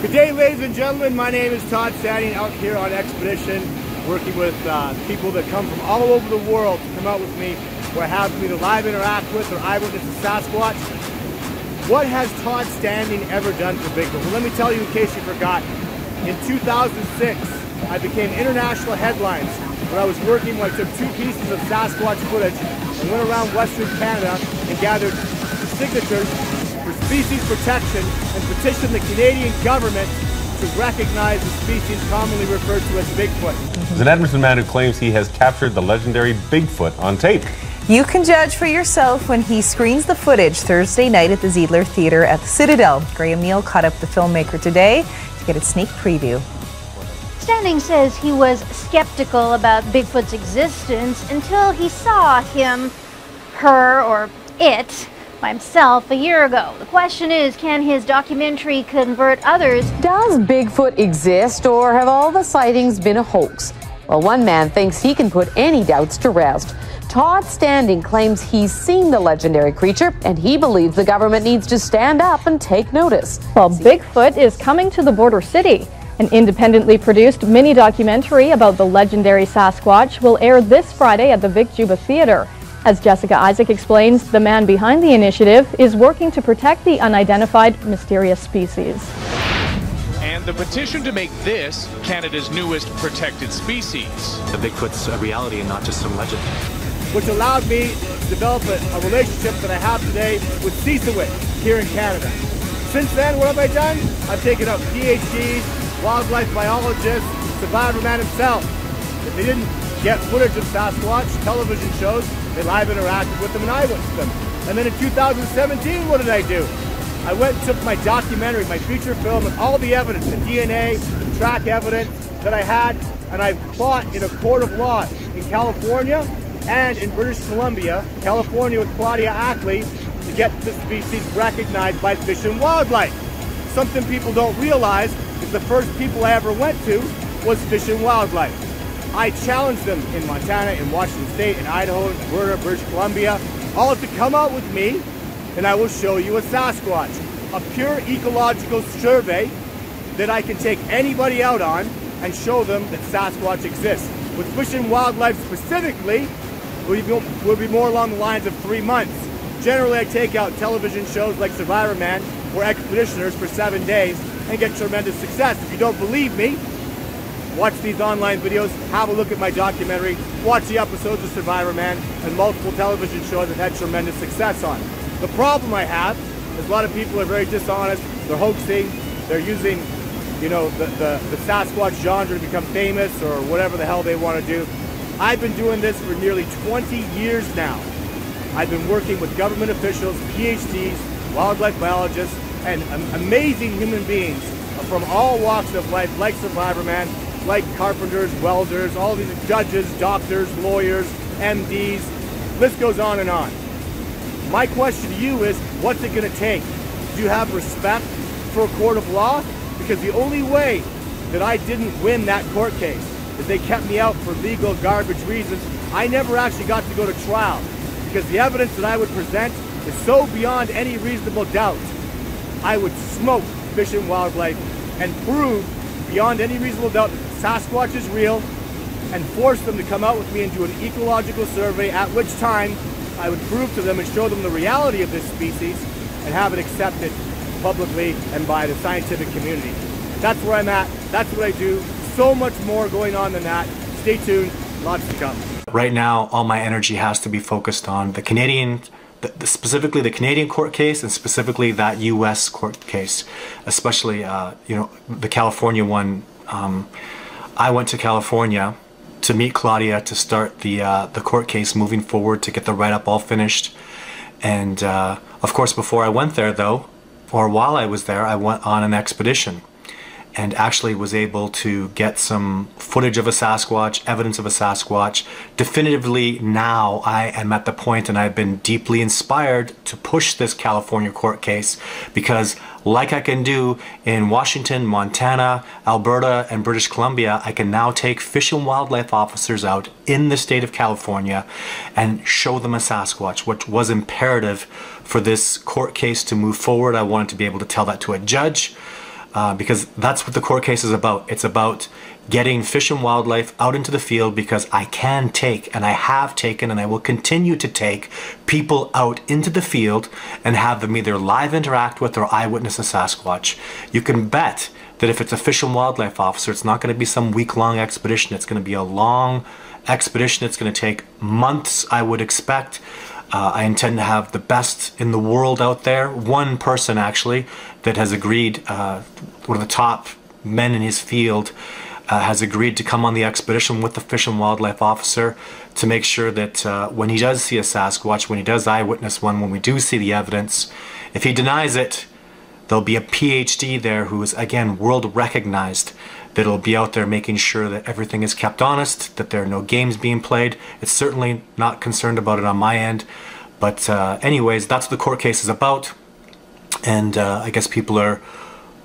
Good day, ladies and gentlemen. My name is Todd, standing out here on expedition, working with people that come from all over the world to come out with me, where I have me to live interact with or eyewitness a Sasquatch. What has Todd Standing ever done for Bigfoot? Well, let me tell you in case you forgot. In 2006, I became international headlines when I was working, when I took 2 pieces of Sasquatch footage and went around Western Canada and gathered signatures for species protection and petitioned the Canadian government to recognize the species commonly referred to as Bigfoot. There's an Edmonton man who claims he has captured the legendary Bigfoot on tape. You can judge for yourself when he screens the footage Thursday night at the Ziedler Theatre at the Citadel. Graham Neal caught up the filmmaker today to get a sneak preview. Standing says he was skeptical about Bigfoot's existence until he saw him, her, or it by himself a year ago. The question is, can his documentary convert others? Does Bigfoot exist, or have all the sightings been a hoax? Well, one man thinks he can put any doubts to rest. Todd Standing claims he's seen the legendary creature, and he believes the government needs to stand up and take notice. Well, Bigfoot is coming to the border city. An independently produced mini-documentary about the legendary Sasquatch will air this Friday at the Vic Juba Theatre. As Jessica Isaac explains, the man behind the initiative is working to protect the unidentified mysterious species. And the petition to make this Canada's newest protected species. The Bigfoot's a reality and not just some legend. Which allowed me to develop a relationship that I have today with Sasquatch here in Canada. Since then, what have I done? I've taken up PhDs, wildlife biologists, survivor man himself. If they didn't get footage of Sasquatch television shows, they live interacted with them and eyewitnessed them. And then in 2017, what did I do? I went and took my documentary, my feature film, and all the evidence, the DNA, the track evidence that I had, and I fought in a court of law in California and in British Columbia, California with Claudia Ackley, to get the species recognized by Fish and Wildlife. Something people don't realize is the first people I ever went to was Fish and Wildlife. I challenged them in Montana, in Washington State, in Idaho, in Alberta, British Columbia, all to come out with me, and I will show you a Sasquatch. A pure ecological survey that I can take anybody out on and show them that Sasquatch exists. With Fish and Wildlife specifically, will be more along the lines of 3 months. Generally, I take out television shows like Survivor Man or Expeditioners for 7 days and get tremendous success. If you don't believe me, watch these online videos, have a look at my documentary, watch the episodes of Survivor Man and multiple television shows I've had tremendous success on. The problem I have is a lot of people are very dishonest, they're hoaxing, they're using, you know, the Sasquatch genre to become famous or whatever the hell they want to do. I've been doing this for nearly 20 years now. I've been working with government officials, PhDs, wildlife biologists, and amazing human beings from all walks of life, like Survivor Man, like carpenters, welders, all these judges, doctors, lawyers, MDs, list goes on and on. My question to you is, what's it going to take? Do you have respect for a court of law? Because the only way that I didn't win that court case is they kept me out for legal garbage reasons. I never actually got to go to trial because the evidence that I would present is so beyond any reasonable doubt. I would smoke Fish and Wildlife and prove beyond any reasonable doubt that Sasquatch is real and force them to come out with me and do an ecological survey, at which time I would prove to them and show them the reality of this species and have it accepted publicly and by the scientific community. That's where I'm at. That's what I do. So much more going on than that. Stay tuned. Lots to come. Right now, all my energy has to be focused on the Canadian, specifically the Canadian court case, and specifically that U.S. court case, especially you know, the California one. I went to California to meet Claudia to start the court case moving forward, to get the write-up all finished. And of course, before I went there though, or while I was there, I went on an expedition and actually was able to get some footage of a Sasquatch, evidence of a Sasquatch. Definitively now I am at the point, and I've been deeply inspired to push this California court case, because like I can do in Washington, Montana, Alberta, and British Columbia, I can now take Fish and Wildlife officers out in the state of California and show them a Sasquatch, which was imperative for this court case to move forward. I wanted to be able to tell that to a judge. because that's what the court case is about. It's about getting Fish and Wildlife out into the field, because I can take, and I have taken, and I will continue to take people out into the field and have them either live interact with or eyewitness a Sasquatch. You can bet that if it's a Fish and Wildlife officer, it's not going to be some week-long expedition. It's going to be a long expedition. It's going to take months, I would expect. I intend to have the best in the world out there. One person, actually, that has agreed, one of the top men in his field, has agreed to come on the expedition with the Fish and Wildlife officer to make sure that when he does see a Sasquatch, when he does eyewitness one, when we do see the evidence, if he denies it, there'll be a PhD there who is, again, world recognized, that'll be out there making sure that everything is kept honest, that there are no games being played. It's certainly not concerned about it on my end. But anyways, that's what the court case is about. And I guess people are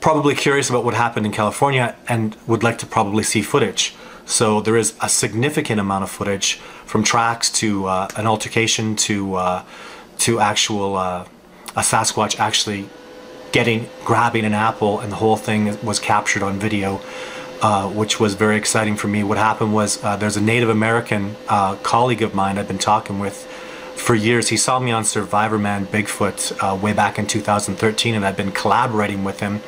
probably curious about what happened in California and would like to probably see footage. So there is a significant amount of footage, from tracks to an altercation to actual a Sasquatch actually grabbing an apple, and the whole thing was captured on video, which was very exciting for me. What happened was there's a Native American colleague of mine I've been talking with for years. He saw me on Survivor Man Bigfoot way back in 2013, and I've been collaborating with him.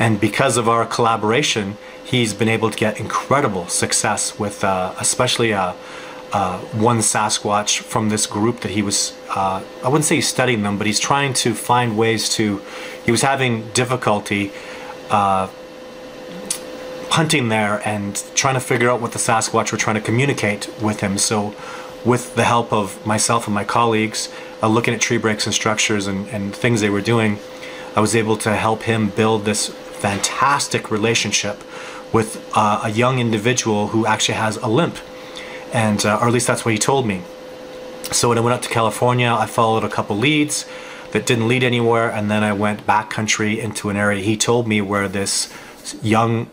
And because of our collaboration, he's been able to get incredible success with especially one Sasquatch from this group that he was, I wouldn't say he's studying them, but he's trying to find ways to, he was having difficulty hunting there and trying to figure out what the Sasquatch were trying to communicate with him. So with the help of myself and my colleagues, looking at tree breaks and structures and things they were doing, I was able to help him build this fantastic relationship with a young individual who actually has a limp. And, or at least that's what he told me. So when I went up to California, I followed a couple leads that didn't lead anywhere, and then I went backcountry into an area he told me where this young,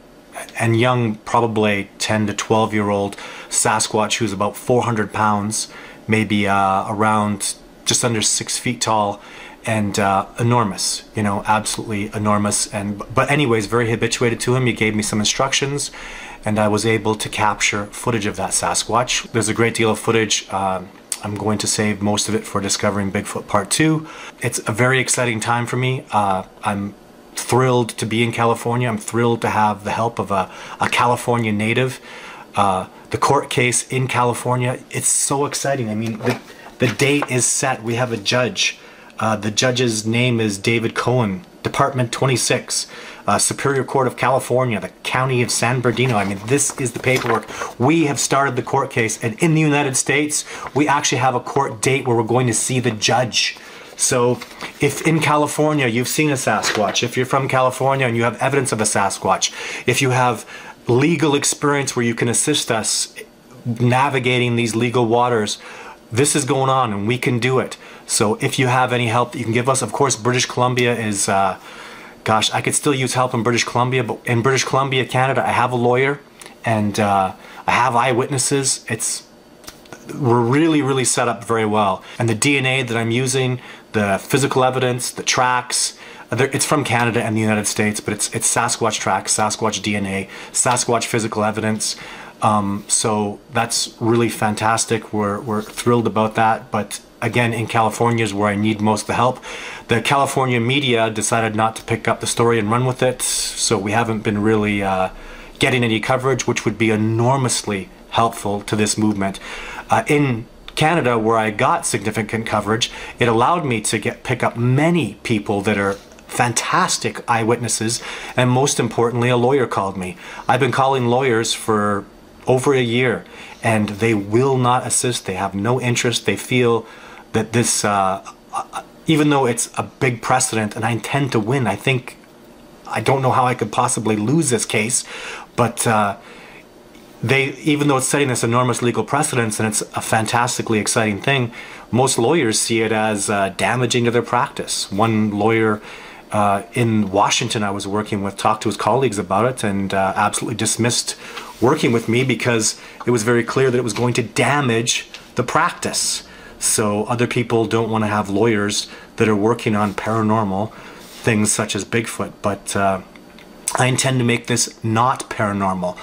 probably 10 to 12-year-old Sasquatch who's about 400 pounds, maybe around just under 6 feet tall, and enormous, you know, absolutely enormous. But anyways, very habituated to him. He gave me some instructions, and I was able to capture footage of that Sasquatch. There's a great deal of footage. I'm going to save most of it for Discovering Bigfoot Part 2. It's a very exciting time for me. I'm thrilled to be in California. I'm thrilled to have the help of a California native. The court case in California, it's so exciting. I mean, the date is set. We have a judge. The judge's name is David Cohen, Department 26, Superior Court of California, the County of San Bernardino. I mean, this is the paperwork. We have started the court case, and in the United States, we actually have a court date where we're going to see the judge. So if in California you've seen a Sasquatch, if you're from California and you have evidence of a Sasquatch, if you have legal experience where you can assist us navigating these legal waters, this is going on and we can do it. So if you have any help that you can give us, of course, British Columbia is, gosh, I could still use help in British Columbia, but in British Columbia, Canada, I have a lawyer and I have eyewitnesses. We're really set up very well. And the DNA that I'm using, the physical evidence, the tracks, it's from Canada and the United States, but it's Sasquatch tracks, Sasquatch DNA, Sasquatch physical evidence. So that's really fantastic. We're thrilled about that. But again, in California is where I need most of the help. The California media decided not to pick up the story and run with it, so we haven't been really getting any coverage, which would be enormously helpful to this movement. In Canada, where I got significant coverage, it allowed me to pick up many people that are fantastic eyewitnesses, and most importantly, a lawyer called me. I've been calling lawyers for over a year, and they will not assist. They have no interest. They feel that this, even though it's a big precedent and I intend to win, I don't know how I could possibly lose this case, but even though it's setting this enormous legal precedence and it's a fantastically exciting thing, most lawyers see it as damaging to their practice. One lawyer in Washington I was working with talked to his colleagues about it and absolutely dismissed working with me because it was very clear that it was going to damage the practice. So other people don't want to have lawyers that are working on paranormal things such as Bigfoot. But I intend to make this not paranormal.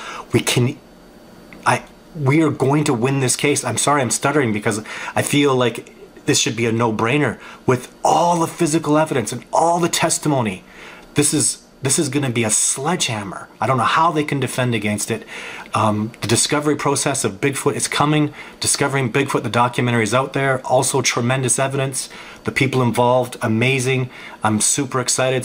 We are going to win this case. I'm sorry, I'm stuttering because I feel like this should be a no-brainer with all the physical evidence and all the testimony. This is going to be a sledgehammer. I don't know how they can defend against it. The discovery process of Bigfoot is coming. Discovering Bigfoot, the documentary is out there. Also tremendous evidence. The people involved, amazing. I'm super excited.